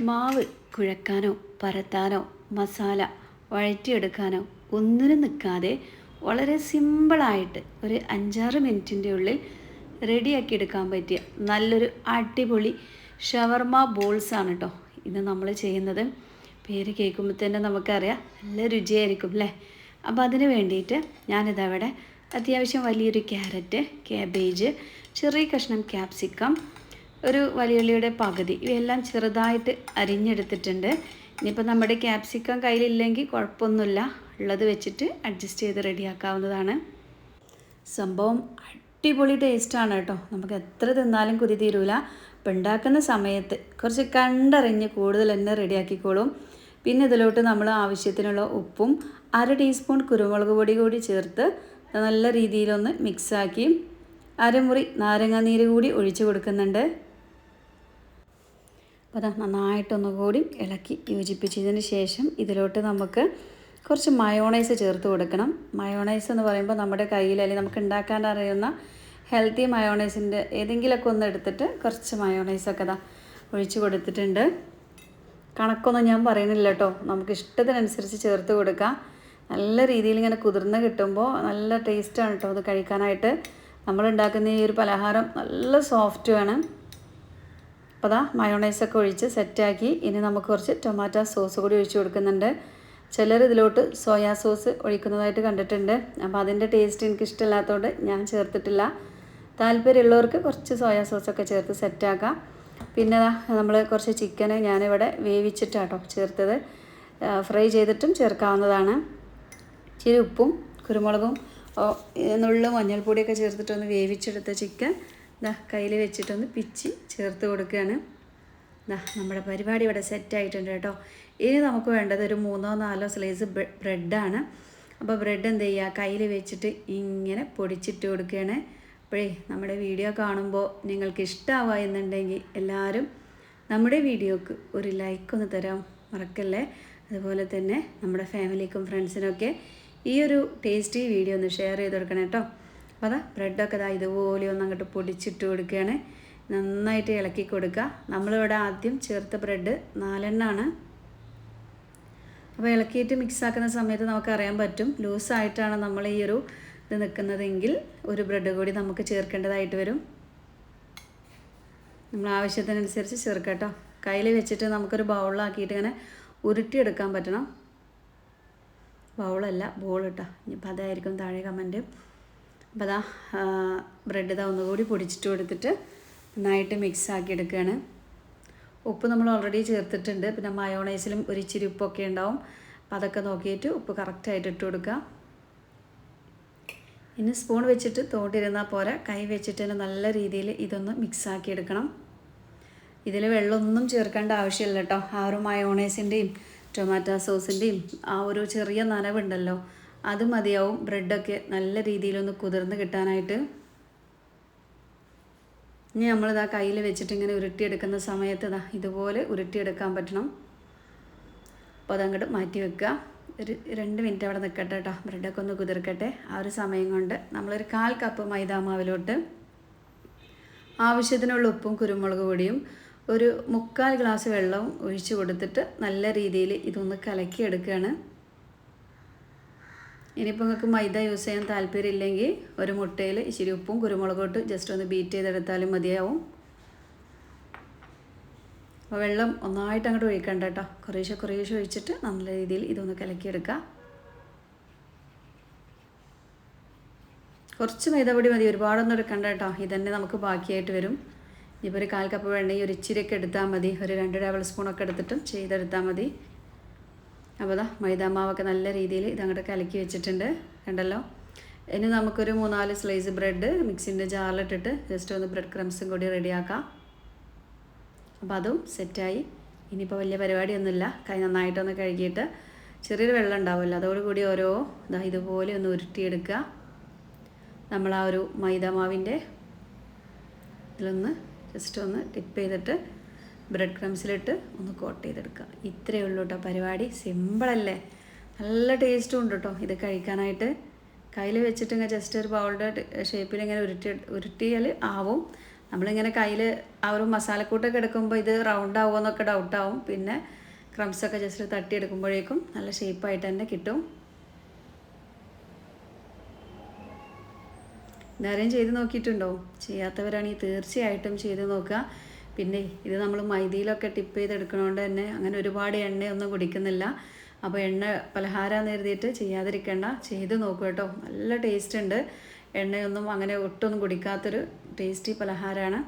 മാവ് കുഴക്കാനോ പരത്താനോ മസാല വഴറ്റിയെടുക്കാനോ ഒന്നിനും നിൽക്കാതെ വളരെ സിമ്പിളായിട്ട് ഒരു 5-6 മിനിറ്റിൻ്റെ ഉള്ളിൽ റെഡിയാക്കി എടുക്കാൻ പറ്റിയ നല്ലൊരു അടിപൊളി ഷവർമ ബോൾസാണ് കേട്ടോ ഇന്ന് നമ്മൾ ചെയ്യുന്നത്. പേര് കേൾക്കുമ്പോൾ തന്നെ നമുക്കറിയാം നല്ല രുചിയായിരിക്കും അല്ലേ. അപ്പോൾ അതിന് വേണ്ടിയിട്ട് ഞാനിതവിടെ അത്യാവശ്യം വലിയൊരു ക്യാരറ്റ്, കാബേജ്, ചെറിയ കഷ്ണം ക്യാപ്സിക്കം, ഒരു വലിയുള്ളിയുടെ പകുതി ഇവയെല്ലാം ചെറുതായിട്ട് അരിഞ്ഞെടുത്തിട്ടുണ്ട്. ഇനിയിപ്പോൾ നമ്മുടെ ക്യാപ്സിക്കം കയ്യിലില്ലെങ്കിൽ കുഴപ്പമൊന്നുമില്ല, ഉള്ളത് വെച്ചിട്ട് അഡ്ജസ്റ്റ് ചെയ്ത് റെഡിയാക്കാവുന്നതാണ്. സംഭവം അടിപൊളി ടേസ്റ്റാണ് കേട്ടോ. നമുക്ക് എത്ര തിന്നാലും കുതി തീരൂല. അപ്പോൾ ഉണ്ടാക്കുന്ന സമയത്ത് കുറച്ച് കണ്ടറിഞ്ഞ് കൂടുതൽ തന്നെ റെഡിയാക്കിക്കോളും. പിന്നെ ഇതിലോട്ട് നമ്മൾ ആവശ്യത്തിനുള്ള ഉപ്പും 1/2 ടീസ്പൂൺ കുരുമുളക് പൊടി കൂടി ചേർത്ത് നല്ല രീതിയിലൊന്ന് മിക്സാക്കി 1/2 മുറി നാരങ്ങാനീര് കൂടി ഒഴിച്ച് കൊടുക്കുന്നുണ്ട്. അപ്പോൾ അത് നന്നായിട്ടൊന്നുകൂടി ഇളക്കി യോജിപ്പിച്ചതിന് ശേഷം ഇതിലോട്ട് നമുക്ക് കുറച്ച് മയോണൈസ് ചേർത്ത് കൊടുക്കണം. മയോണൈസ് എന്ന് പറയുമ്പോൾ നമ്മുടെ കയ്യിൽ അല്ലെങ്കിൽ നമുക്ക് ഉണ്ടാക്കാൻ അറിയുന്ന ഹെൽത്തി മയോണൈസിൻ്റെ ഏതെങ്കിലുമൊക്കെ ഒന്ന് എടുത്തിട്ട് കുറച്ച് മയോണൈസൊക്കെ ഒഴിച്ച് കൊടുത്തിട്ടുണ്ട്. കണക്കൊന്നും ഞാൻ പറയുന്നില്ല കേട്ടോ, നമുക്ക് ഇഷ്ടത്തിനനുസരിച്ച് ചേർത്ത് കൊടുക്കാം. നല്ല രീതിയിൽ ഇങ്ങനെ കുതിർന്ന് കിട്ടുമ്പോൾ നല്ല ടേസ്റ്റാണ് കേട്ടോ അത് കഴിക്കാനായിട്ട്. നമ്മളുണ്ടാക്കുന്ന ഈ ഒരു പലഹാരം നല്ല സോഫ്റ്റുമാണ്. അപ്പോൾ മയോണൈസൊക്കെ ഒഴിച്ച് സെറ്റാക്കി ഇനി നമുക്ക് കുറച്ച് ടൊമാറ്റോ സോസ് കൂടി ഒഴിച്ച് കൊടുക്കുന്നുണ്ട്. ചിലർ ഇതിലോട്ട് സോയാ സോസ് ഒഴിക്കുന്നതായിട്ട് കണ്ടിട്ടുണ്ട്. അപ്പോൾ അതിൻ്റെ ടേസ്റ്റ് എനിക്ക് ഇഷ്ടമില്ലാത്തതുകൊണ്ട് ഞാൻ ചേർത്തിട്ടില്ല. താല്പര്യമുള്ളവർക്ക് കുറച്ച് സോയാ സോസൊക്കെ ചേർത്ത് സെറ്റാക്കാം. പിന്നെ നമ്മൾ കുറച്ച് ചിക്കന് ഞാനിവിടെ വേവിച്ചിട്ടാട്ടോ ചേർത്തത്. ഫ്രൈ ചെയ്തിട്ടും ചേർക്കാവുന്നതാണ്. ഇച്ചിരി ഉപ്പും കുരുമുളകും നുള്ളു മഞ്ഞൾപ്പൊടിയൊക്കെ ചേർത്തിട്ടൊന്ന് വേവിച്ചെടുത്ത ചിക്കൻ കയ്യിൽ വെച്ചിട്ടൊന്ന് പിച്ചി ചേർത്ത് കൊടുക്കുകയാണ്. നമ്മുടെ പരിപാടി ഇവിടെ സെറ്റായിട്ടുണ്ട് കേട്ടോ. ഇനി നമുക്ക് വേണ്ടത് ഒരു 3-4 സ്ലൈസ് ബ്രെഡാണ്. അപ്പോൾ ബ്രെഡ് എന്ത് ചെയ്യുക, കയ്യിൽ വെച്ചിട്ട് ഇങ്ങനെ പൊടിച്ചിട്ട് കൊടുക്കുകയാണ്. അപ്പോഴേ നമ്മുടെ വീഡിയോ കാണുമ്പോൾ നിങ്ങൾക്ക് ഇഷ്ടമാവുക എന്നുണ്ടെങ്കിൽ എല്ലാവരും നമ്മുടെ വീഡിയോക്ക് ഒരു ലൈക്കൊന്ന് തരാൻ മറക്കല്ലേ. അതുപോലെ തന്നെ നമ്മുടെ ഫാമിലിക്കും ഫ്രണ്ട്സിനൊക്കെ ഈ ഒരു ടേസ്റ്റി വീഡിയോ ഒന്ന് ഷെയർ ചെയ്ത് കൊടുക്കണം കേട്ടോ. അപ്പോൾ ബ്രെഡൊക്കെ ഇതുപോലെ ഒന്ന് അങ്ങോട്ട് പൊടിച്ചിട്ട് കൊടുക്കുകയാണ്. നന്നായിട്ട് ഇളക്കി കൊടുക്കുക. നമ്മളിവിടെ ആദ്യം ചേർത്ത ബ്രെഡ് 4 എണ്ണമാണ്. അപ്പോൾ ഇളക്കിയിട്ട് മിക്സാക്കുന്ന സമയത്ത് നമുക്കറിയാൻ പറ്റും ലൂസായിട്ടാണ് നമ്മൾ ഈ ഒരു ഇത് നിൽക്കുന്നതെങ്കിൽ ഒരു ബ്രെഡ് കൂടി നമുക്ക് ചേർക്കേണ്ടതായിട്ട് വരും. നമ്മൾ ആവശ്യത്തിനനുസരിച്ച് ചേർക്കാം കേട്ടോ. കയ്യിൽ വെച്ചിട്ട് നമുക്കൊരു ബൗളിലാക്കിയിട്ട് ഇങ്ങനെ ഉരുട്ടിയെടുക്കാൻ പറ്റണം. ബൗളല്ല ബോൾ കേട്ടോ. ഇനിയിപ്പോൾ അതായിരിക്കും താഴെ കമൻറ്റ്. അപ്പോൾ ബ്രെഡ് ഒന്നുകൂടി പൊടിച്ചിട്ട് കൊടുത്തിട്ട് നന്നായിട്ട് മിക്സ് ആക്കി എടുക്കുകയാണ്. ഉപ്പ് നമ്മൾ ഓൾറെഡി ചേർത്തിട്ടുണ്ട്. പിന്നെ മയോണൈസിലും ഒരു ഇച്ചിരി ഉപ്പൊക്കെ ഉണ്ടാവും. അപ്പോൾ അതൊക്കെ നോക്കിയിട്ട് ഉപ്പ് കറക്റ്റായിട്ട് ഇട്ട് കൊടുക്കുക. ഇനി സ്പൂൺ വെച്ചിട്ട് തോണ്ടിരുന്നാൽ പോരാ, കൈ വെച്ചിട്ട് തന്നെ നല്ല രീതിയിൽ ഇതൊന്ന് മിക്സാക്കി എടുക്കണം. ഇതിൽ വെള്ളമൊന്നും ചേർക്കേണ്ട ആവശ്യമില്ല കേട്ടോ. ആ ഒരു മയോണൈസിൻ്റെയും ടൊമാറ്റോ സോസിൻ്റെയും ആ ഒരു ചെറിയ നനവുണ്ടല്ലോ, അത് മതിയാവും ബ്രെഡൊക്കെ നല്ല രീതിയിലൊന്ന് കുതിർന്ന് കിട്ടാനായിട്ട്. ഇനി നമ്മളിതാ കയ്യിൽ വെച്ചിട്ട് ഇങ്ങനെ ഉരുട്ടിയെടുക്കുന്ന സമയത്ത് ഇതുപോലെ ഉരുട്ടിയെടുക്കാൻ പറ്റണം. അപ്പോൾ അതങ്ങോട്ട് മാറ്റി വെക്കുക. ഒരു 2 മിനിറ്റ് അവിടെ നിൽക്കട്ടെ കേട്ടോ, ബ്രെഡൊക്കെ ഒന്ന് കുതിർക്കട്ടെ. ആ ഒരു സമയം കൊണ്ട് നമ്മളൊരു 1/4 കപ്പ് മൈദാമാവിലോട്ട് ആവശ്യത്തിനുള്ള ഉപ്പും കുരുമുളക് പൊടിയും ഒരു 3/4 ഗ്ലാസ് വെള്ളവും ഒഴിച്ച് കൊടുത്തിട്ട് നല്ല രീതിയിൽ ഇതൊന്ന് കലക്കിയെടുക്കുകയാണ്. ഇനിയിപ്പോൾ നിങ്ങൾക്ക് മൈദ യൂസ് ചെയ്യാൻ താല്പര്യമില്ലെങ്കിൽ ഒരു മുട്ടയിൽ ഇച്ചിരി ഉപ്പും കുരുമുളകും ഇട്ട് ജസ്റ്റ് ഒന്ന് ബീറ്റ് ചെയ്തെടുത്താലും മതിയാവും. അപ്പോൾ വെള്ളം ഒന്നായിട്ട് അങ്ങോട്ട് ഒഴിക്കണ്ട കേട്ടോ, കുറേശ്ശെ ഒഴിച്ചിട്ട് നല്ല രീതിയിൽ ഇതൊന്ന് കലക്കിയെടുക്കുക. കുറച്ച് മൈദപ്പൊടി മതി, ഒരുപാടൊന്നും എടുക്കണ്ട കേട്ടോ. ഇതന്നെ നമുക്ക് ബാക്കിയായിട്ട് വരും. ഇപ്പോൾ ഒരു 1/4 കപ്പ് വേണമെങ്കിൽ ഒരു ഇച്ചിരിയൊക്കെ എടുത്താൽ മതി. ഒരു 2 ടേബിൾ സ്പൂണൊക്കെ എടുത്തിട്ടും ചെയ്തെടുത്താൽ മതി. അപ്പോൾ മൈദാമാവൊക്കെ നല്ല രീതിയിൽ ഇതങ്ങോട്ട് കലക്കി വെച്ചിട്ടുണ്ട് കണ്ടല്ലോ. ഇനി നമുക്കൊരു 3-4 സ്ലൈസ് ബ്രെഡ് മിക്സിൻ്റെ ജാറിലിട്ടിട്ട് ജസ്റ്റ് ഒന്ന് ബ്രെഡ് ക്രംസും കൂടി റെഡിയാക്കാം. അപ്പോൾ അതും സെറ്റായി. ഇനിയിപ്പോൾ വലിയ പരിപാടിയൊന്നുമില്ല. കൈ നന്നായിട്ടൊന്ന് കഴുകിയിട്ട് ചെറിയൊരു വെള്ളം ഉണ്ടാവുമല്ലോ, അതോടുകൂടി ഓരോ ഇതുപോലെ ഒന്ന് ഉരുട്ടിയെടുക്കുക. നമ്മൾ ആ ഒരു മൈദാമാവിൻ്റെ ഇതിലൊന്ന് ജസ്റ്റ് ഒന്ന് ടിപ്പ് ചെയ്തിട്ട് ബ്രെഡ് ക്രംസിലിട്ട് ഒന്ന് കോട്ട് ചെയ്തെടുക്കുക. ഇത്രയേ ഉള്ളൂ കേട്ടോ പരിപാടി. സിമ്പിളല്ലേ, നല്ല ടേസ്റ്റും ഉണ്ട് കേട്ടോ ഇത് കഴിക്കാനായിട്ട്. കയ്യിൽ വെച്ചിട്ട് ഇങ്ങനെ ജസ്റ്റ് ഒരു ബൗളിൻ്റെ ഷേപ്പിൽ ഇങ്ങനെ ഉരുട്ടിയാൽ ആവും. നമ്മളിങ്ങനെ കയ്യിൽ ആ ഒരു മസാലക്കൂട്ടൊക്കെ എടുക്കുമ്പോൾ ഇത് റൗണ്ട് ആവുമോ എന്നൊക്കെ ഡൗട്ടാവും. പിന്നെ ക്രംസൊക്കെ ജസ്റ്റ് തട്ടിയെടുക്കുമ്പോഴേക്കും നല്ല ഷേപ്പായിട്ട് തന്നെ കിട്ടും. ഇതാരെയും ചെയ്ത് നോക്കിയിട്ടുണ്ടോ? ചെയ്യാത്തവരാണെങ്കിൽ തീർച്ചയായിട്ടും ചെയ്ത് നോക്കുക. പിന്നെ ഇത് നമ്മൾ മൈദയിലൊക്കെ ടിപ്പ് ചെയ്തെടുക്കണോണ്ട് തന്നെ അങ്ങനെ ഒരുപാട് എണ്ണയൊന്നും കുടിക്കുന്നില്ല. അപ്പോൾ എണ്ണ പലഹാരമെന്ന് എഴുതിയിട്ട് ചെയ്യാതിരിക്കേണ്ട, ചെയ്ത് നോക്കുക കേട്ടോ. നല്ല ടേസ്റ്റ് ഉണ്ട്. എണ്ണയൊന്നും അങ്ങനെ ഒട്ടൊന്നും കുടിക്കാത്തൊരു ടേസ്റ്റി പലഹാരമാണ്.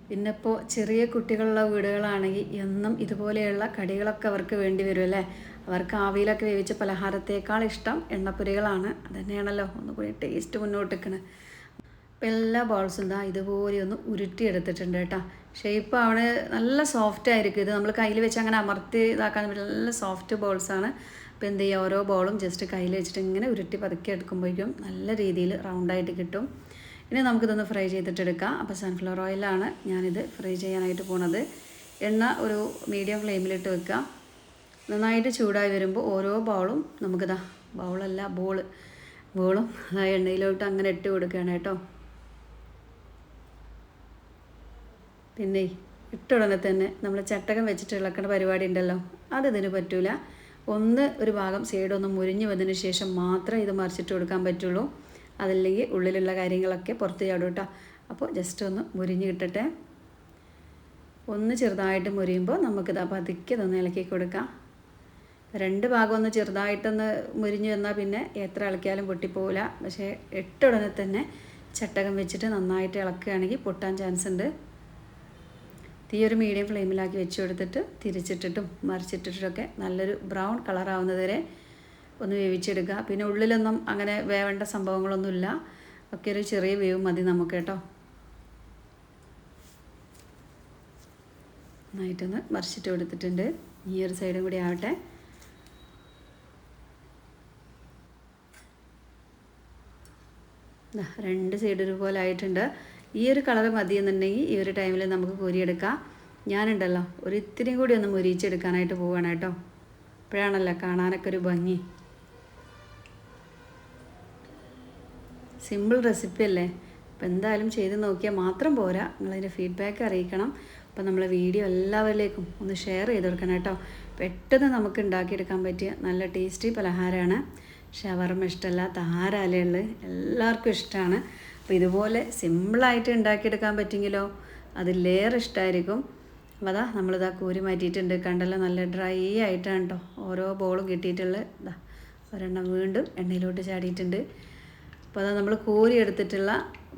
പിന്നെ ഇപ്പോൾ ചെറിയ കുട്ടികളുള്ള വീടുകളാണെങ്കിൽ എന്നും ഇതുപോലെയുള്ള കടികളൊക്കെ അവർക്ക് വേണ്ടി വരും അല്ലേ. അവർക്ക് ആവിയിലൊക്കെ വേവിച്ച പലഹാരത്തേക്കാൾ ഇഷ്ടം എണ്ണപ്പൊരികളാണ്. അതുതന്നെയാണല്ലോ ഒന്നുകൂടി ടേസ്റ്റ് മുന്നോട്ട് നിൽക്കുന്നത്. അപ്പോൾ എല്ലാ ബോൾസും ഇതാ ഇതുപോലെ ഒന്ന് ഉരുട്ടിയെടുത്തിട്ടുണ്ട് കേട്ടോ. ഷേപ്പ് ആണ് നല്ല സോഫ്റ്റ് ആയിരിക്കും. ഇത് നമ്മൾ കയ്യിൽ വെച്ച് അങ്ങനെ അമർത്തി ഇതാക്കാൻ പറ്റില്ല. നല്ല സോഫ്റ്റ് ബോൾസാണ്. അപ്പോൾ എന്ത് ചെയ്യുക, ഓരോ ബോളും ജസ്റ്റ് കയ്യിൽ വെച്ചിട്ട് ഇങ്ങനെ ഉരുട്ടി പതുക്കി എടുക്കുമ്പോഴേക്കും നല്ല രീതിയിൽ റൗണ്ടായിട്ട് കിട്ടും. ഇനി നമുക്കിതൊന്ന് ഫ്രൈ ചെയ്തിട്ടെടുക്കാം. അപ്പോൾ സൺഫ്ലവർ ഓയിലാണ് ഞാനിത് ഫ്രൈ ചെയ്യാനായിട്ട് പോണത്. എണ്ണ ഒരു മീഡിയം ഫ്ലെയിമിലിട്ട് വെക്കുക. നന്നായിട്ട് ചൂടായി വരുമ്പോൾ ഓരോ ബൗളും നമുക്കിതാ ബൗളല്ല ബോളും ആ എണ്ണയിലോട്ട് അങ്ങനെ ഇട്ട് കൊടുക്കുകയാണ് കേട്ടോ. പിന്നെ ഇട്ട ഉടനെ തന്നെ നമ്മൾ ചട്ടകം വെച്ചിട്ട് ഇളക്കേണ്ട പരിപാടി ഉണ്ടല്ലോ, അതിന് പറ്റൂല. ഒരു ഭാഗം സൈഡൊന്ന് മുരിഞ്ഞ് വന്നതിന് ശേഷം മാത്രമേ ഇത് മറിച്ചിട്ട് കൊടുക്കാൻ പറ്റുള്ളൂ. അതല്ലെങ്കിൽ ഉള്ളിലുള്ള കാര്യങ്ങളൊക്കെ പുറത്ത് ചാടും കേട്ടോ. അപ്പോൾ ജസ്റ്റ് ഒന്ന് മുരിഞ്ഞ് കിട്ടട്ടെ. ഒന്ന് ചെറുതായിട്ട് മുരിയുമ്പോൾ നമുക്കിത് പതുക്കെ ഒന്ന് ഇളക്കി കൊടുക്കാം. രണ്ട് ഭാഗം ഒന്ന് ചെറുതായിട്ടൊന്ന് മുരിഞ്ഞ് വന്നാൽ പിന്നെ എത്ര ഇളക്കിയാലും പൊട്ടിപ്പോവില്ല. പക്ഷേ ഇട്ട ഉടനെ തന്നെ ചട്ടകം വെച്ചിട്ട് നന്നായിട്ട് ഇളക്കുകയാണെങ്കിൽ പൊട്ടാൻ ചാൻസ് ഉണ്ട്. തീ ഒരു മീഡിയം ഫ്ലെയിമിലാക്കി വെച്ച് കൊടുത്തിട്ട് തിരിച്ചിട്ടിട്ടും മറിച്ചിട്ടിട്ടൊക്കെ നല്ലൊരു ബ്രൗൺ കളറാവുന്നത് വരെ ഒന്ന് വേവിച്ചെടുക്കുക. പിന്നെ ഉള്ളിലൊന്നും അങ്ങനെ വേവേണ്ട സംഭവങ്ങളൊന്നുമില്ല. ഒക്കെ ഒരു ചെറിയ വേവ് മതി നമുക്ക് കേട്ടോ. നന്നായിട്ടൊന്ന് മറിച്ചിട്ട് കൊടുത്തിട്ടുണ്ട്. ഈ ഒരു സൈഡും കൂടി ആവട്ടെ. രണ്ട് സൈഡ് ഒരുപോലെ ആയിട്ടുണ്ട്. ഈ ഒരു കളർ മതി എന്നുണ്ടെങ്കിൽ ഈ ഒരു ടൈമിൽ നമുക്ക് കോരിയെടുക്കാം. ഞാനുണ്ടല്ലോ ഒരു ഇത്തിരിയും കൂടി ഒന്ന് മുരിച്ചെടുക്കാനായിട്ട് പോവുകയാണ് കേട്ടോ. അപ്പോഴാണല്ലോ കാണാനൊക്കെ ഒരു ഭംഗി. സിമ്പിൾ റെസിപ്പി അല്ലേ. അപ്പോൾ എന്തായാലും ചെയ്ത് നോക്കിയാൽ മാത്രം പോരാ, നിങ്ങളതിൻ്റെ ഫീഡ്ബാക്ക് അറിയിക്കണം. അപ്പോൾ നമ്മളെ വീഡിയോ എല്ലാവരിലേക്കും ഒന്ന് ഷെയർ ചെയ്ത് കൊടുക്കണം കേട്ടോ. പെട്ടെന്ന് നമുക്ക് ഉണ്ടാക്കിയെടുക്കാൻ പറ്റിയ നല്ല ടേസ്റ്റി പലഹാരമാണ്. ഷവർമ ഇഷ്ടമല്ലാത്ത ആരാലയുള്ളൂ, എല്ലാവർക്കും ഇഷ്ടമാണ്. അപ്പോൾ ഇതുപോലെ സിമ്പിളായിട്ട് ഉണ്ടാക്കിയെടുക്കാൻ പറ്റുമെങ്കിലോ അതിലേറെ ഇഷ്ടമായിരിക്കും. അപ്പോൾ അതാ നമ്മളിതാ കോരി മാറ്റിയിട്ടുണ്ട്. കണ്ടല്ലോ നല്ല ഡ്രൈ ആയിട്ടാണ് കേട്ടോ ഓരോ ബോളും കിട്ടിയിട്ടുള്ളത്. ഇതാ ഒരെണ്ണം വീണ്ടും എണ്ണയിലോട്ട് ചാടിയിട്ടുണ്ട്. അപ്പോൾ അതാ നമ്മൾ കോരി എടുത്തിട്ടുള്ള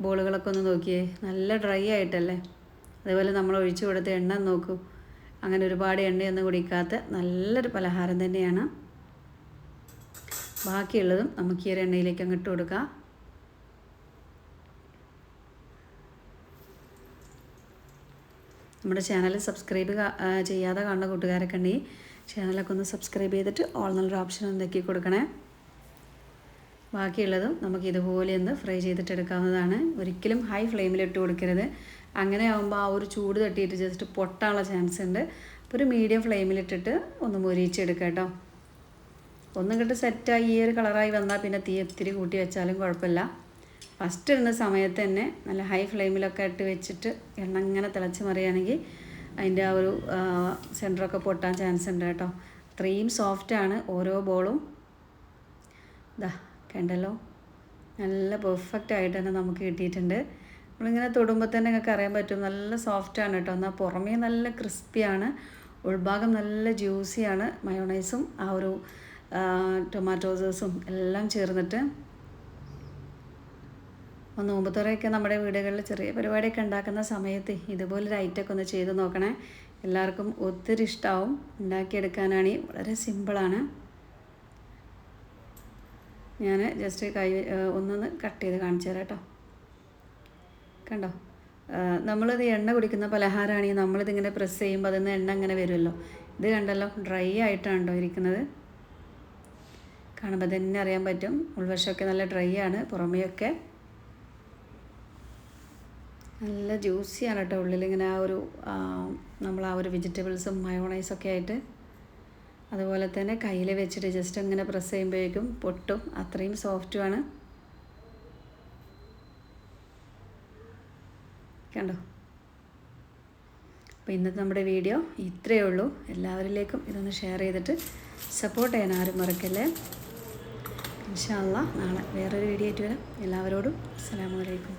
ബോളുകളൊക്കെ ഒന്ന് നോക്കിയേ, നല്ല ഡ്രൈ ആയിട്ടല്ലേ. അതേപോലെ നമ്മൾ ഒഴിച്ചു കൊടുത്ത എണ്ണ നോക്കൂ, അങ്ങനെ ഒരുപാട് എണ്ണയൊന്നും കുടിക്കാത്ത നല്ലൊരു പലഹാരം തന്നെയാണ്. ബാക്കിയുള്ളതും നമുക്ക് ഈ ഒരു എണ്ണയിലേക്ക് അങ്ങോട്ട് കൊടുക്കാം. നമ്മുടെ ചാനൽ സബ്സ്ക്രൈബ് ചെയ്യാതെ കാണുന്ന കൂട്ടുകാരൊക്കെ ഉണ്ടെങ്കിൽ ചാനലൊക്കെ ഒന്ന് സബ്സ്ക്രൈബ് ചെയ്തിട്ട് ഓൾ എന്നുള്ളൊരു ഓപ്ഷൻ ഒന്ന് നെക്കി കൊടുക്കണേ. ബാക്കിയുള്ളതും നമുക്ക് ഇതുപോലെ ഒന്ന് ഫ്രൈ ചെയ്തിട്ടെടുക്കാവുന്നതാണ്. ഒരിക്കലും ഹൈ ഫ്ലെയിമിലിട്ട് കൊടുക്കരുത്. അങ്ങനെ ആകുമ്പോൾ ആ ഒരു ചൂട് തട്ടിയിട്ട് ജസ്റ്റ് പൊട്ടാനുള്ള ചാൻസ് ഉണ്ട്. അപ്പോൾ ഒരു മീഡിയം ഫ്ലെയിമിലിട്ടിട്ട് ഒന്ന് മൊരിച്ചെടുക്കുക കേട്ടോ. ഒന്നും കിട്ട് സെറ്റായി ഈ ഒരു കളറായി വന്നാൽ പിന്നെ തീ ഒത്തിരി കൂട്ടി വെച്ചാലും കുഴപ്പമില്ല. ഫസ്റ്റ് ഇടുന്ന സമയത്ത് തന്നെ നല്ല ഹൈ ഫ്ലെയിമിലൊക്കെ ഇട്ട് വെച്ചിട്ട് എണ്ണ ഇങ്ങനെ തിളച്ച് മറിയുകയാണെങ്കിൽ അതിൻ്റെ ആ ഒരു സെൻറ്ററൊക്കെ പൊട്ടാൻ ചാൻസ് ഉണ്ട് കേട്ടോ. അത്രയും സോഫ്റ്റാണ് ഓരോ ബോളും. ഇതാ കണ്ടല്ലോ, നല്ല പെർഫെക്റ്റ് ആയിട്ട് തന്നെ നമുക്ക് കിട്ടിയിട്ടുണ്ട്. നമ്മളിങ്ങനെ തൊടുമ്പോൾ തന്നെ നിങ്ങൾക്ക് അറിയാൻ പറ്റും നല്ല സോഫ്റ്റാണ് കേട്ടോ. എന്നാൽ പുറമേ നല്ല ക്രിസ്പിയാണ്, ഉൾഭാഗം നല്ല ജ്യൂസിയാണ്. മയോണൈസും ആ ഒരു ടൊമാറ്റോ സോസും എല്ലാം ചേർന്നിട്ട്. നോമ്പുതുറയൊക്കെ നമ്മുടെ വീടുകളിൽ ചെറിയ പരിപാടിയൊക്കെ ഉണ്ടാക്കുന്ന സമയത്ത് ഇതുപോലൊരു ഐറ്റമൊക്കെ ഒന്ന് ചെയ്ത് നോക്കണേ. എല്ലാവർക്കും ഒത്തിരി ഇഷ്ടമാവും. ഉണ്ടാക്കിയെടുക്കാനാണെങ്കിൽ വളരെ സിമ്പിളാണ്. ഞാൻ ജസ്റ്റ് ഒന്നൊന്ന് കട്ട് ചെയ്ത് കാണിച്ചു തരാം കേട്ടോ. കണ്ടോ, നമ്മളിത് എണ്ണ കുടിക്കുന്ന പലഹാരമാണെങ്കിൽ നമ്മളിതിങ്ങനെ പ്രസ് ചെയ്യുമ്പോൾ അതിൽ നിന്ന് എണ്ണ ഇങ്ങനെ വരുമല്ലോ. ഇത് കണ്ടല്ലോ ഡ്രൈ ആയിട്ടാണ് കേട്ടോ ഇരിക്കുന്നത്. കാണുമ്പോൾ തന്നെ അറിയാൻ പറ്റും. ഉൾവശമൊക്കെ നല്ല ഡ്രൈ ആണ്, പുറമെയൊക്കെ നല്ല ജ്യൂസിയാണ് കേട്ടോ. ഉള്ളിലിങ്ങനെ ആ ഒരു നമ്മൾ ആ ഒരു വെജിറ്റബിൾസും മയോണൈസൊക്കെ ആയിട്ട്. അതുപോലെ തന്നെ കയ്യിൽ വെച്ചിട്ട് ജസ്റ്റ് അങ്ങനെ പ്രസ് ചെയ്യുമ്പോഴേക്കും പൊട്ടും, അത്രയും സോഫ്റ്റുമാണ്. കണ്ടോ. അപ്പോൾ ഇന്നത്തെ നമ്മുടെ വീഡിയോ ഇത്രയേ ഉള്ളൂ. എല്ലാവരിലേക്കും ഇതൊന്ന് ഷെയർ ചെയ്തിട്ട് സപ്പോർട്ട് ചെയ്യാൻ ആരും മറക്കല്ലേ. ഇൻഷാ അല്ലാഹ് നാളെ വേറൊരു വീഡിയോ ആയിട്ട് വരാം. എല്ലാവരോടും അസ്സലാമു അലൈക്കും.